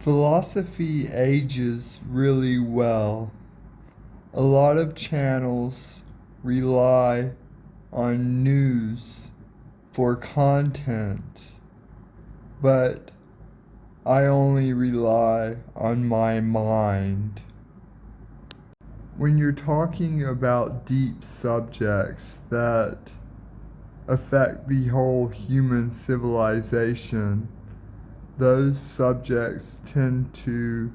Philosophy ages really well. A lot of channels rely on news for content, but I only rely on my mind. When you're talking about deep subjects that affect the whole human civilization, those subjects tend to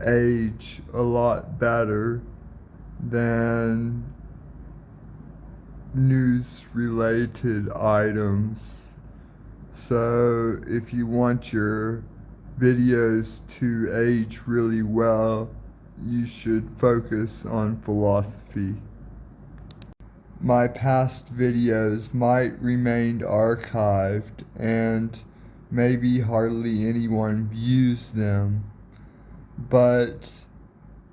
age a lot better than news related items. So if you want your videos to age really well, you should focus on philosophy. My past videos might remain archived and maybe hardly anyone views them, but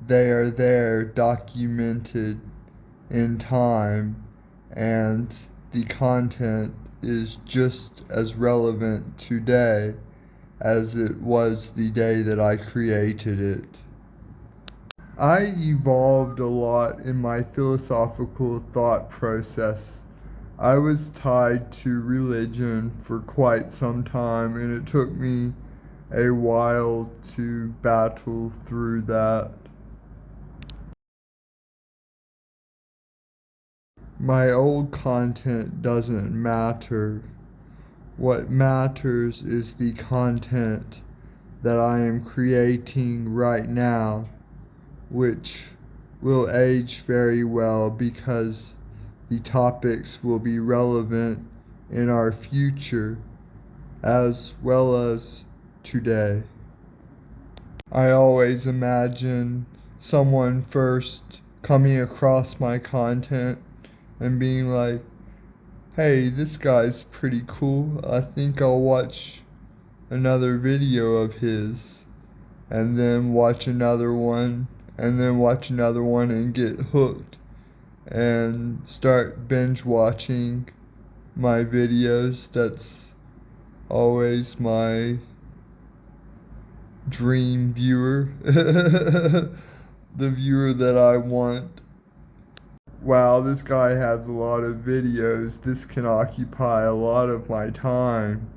they are there documented in time, and the content is just as relevant today as it was the day that I created it. I evolved a lot in my philosophical thought process. I was tied to religion for quite some time, and it took me a while to battle through that. My old content doesn't matter. What matters is the content that I am creating right now, which will age very well because the topics will be relevant in our future as well as today. I always imagine someone first coming across my content and being like, hey, this guy's pretty cool. I think I'll watch another video of his, and then watch another one, and then watch another one and get hooked and start binge watching my videos. That's always my dream viewer, the viewer that I want. Wow, this guy has a lot of videos. This can occupy a lot of my time.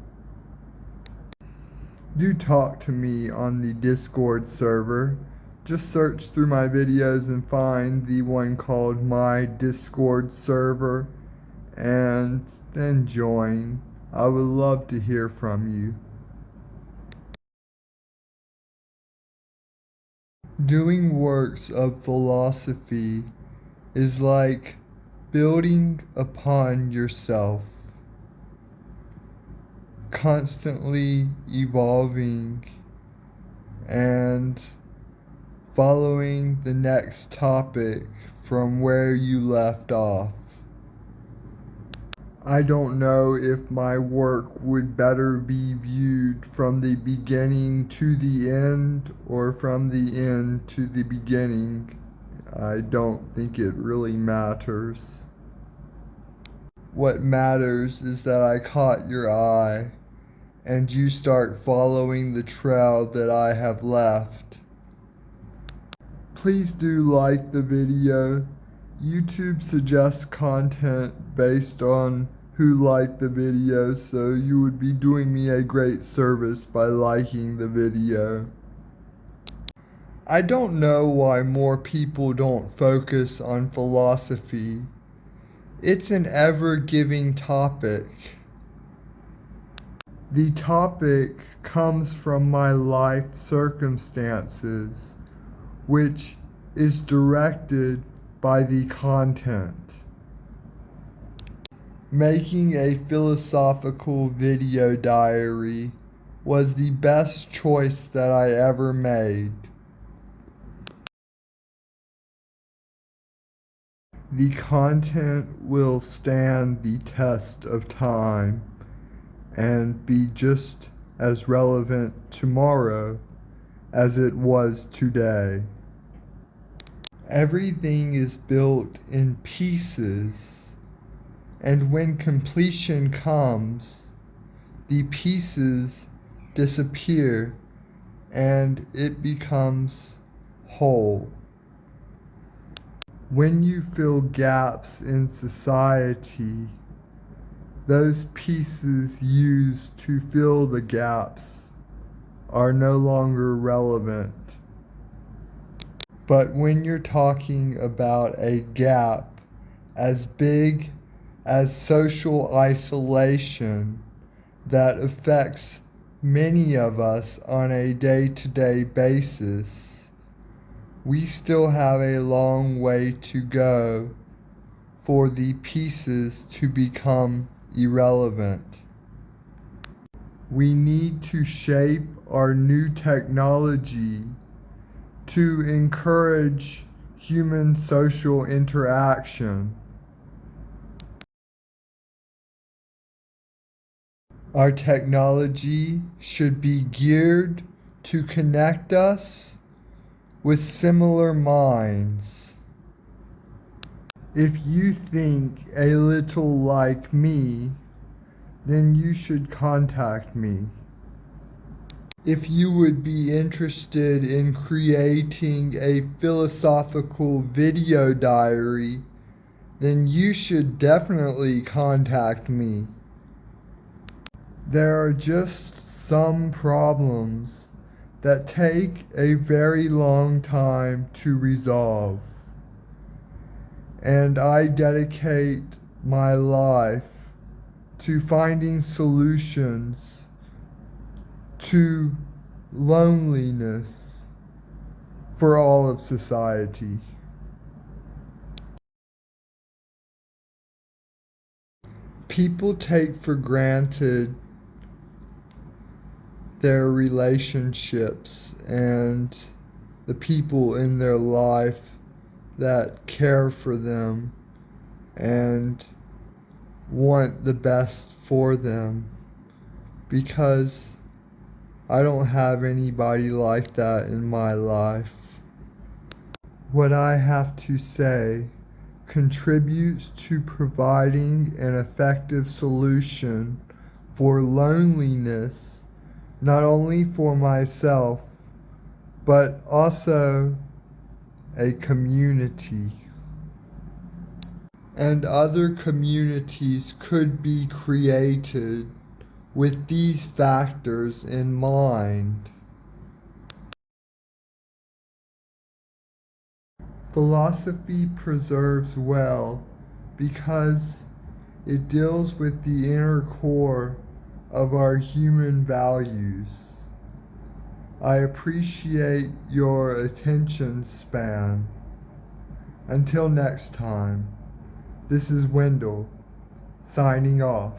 Do talk to me on the Discord server. Just search through my videos and find the one called My Discord Server, and then join. I would love to hear from you. Doing works of philosophy is like building upon yourself, constantly evolving and following the next topic from where you left off. I don't know if my work would better be viewed from the beginning to the end or from the end to the beginning. I don't think it really matters. What matters is that I caught your eye and you start following the trail that I have left. Please do like the video. YouTube suggests content based on who liked the video, so you would be doing me a great service by liking the video. I don't know why more people don't focus on philosophy. It's an ever-giving topic. The topic comes from my life circumstances, which is directed by the content. Making a philosophical video diary was the best choice that I ever made. The content will stand the test of time and be just as relevant tomorrow as it was today. Everything is built in pieces, and when completion comes, the pieces disappear and it becomes whole. When you fill gaps in society, those pieces used to fill the gaps are no longer relevant. But when you're talking about a gap as big as social isolation that affects many of us on a day-to-day basis, we still have a long way to go for the pieces to become irrelevant. We need to shape our new technology to encourage human social interaction. Our technology should be geared to connect us with similar minds. If you think a little like me, then you should contact me. If you would be interested in creating a philosophical video diary, then you should definitely contact me. There are just some problems that take a very long time to resolve, and I dedicate my life to finding solutions to loneliness for all of society. People take for granted their relationships and the people in their life that care for them and want the best for them, because I don't have anybody like that in my life. What I have to say contributes to providing an effective solution for loneliness, not only for myself, but also a community. And other communities could be created with these factors in mind. Philosophy preserves well because it deals with the inner core of our human values. I appreciate your attention span. Until next time, this is Wendell, signing off.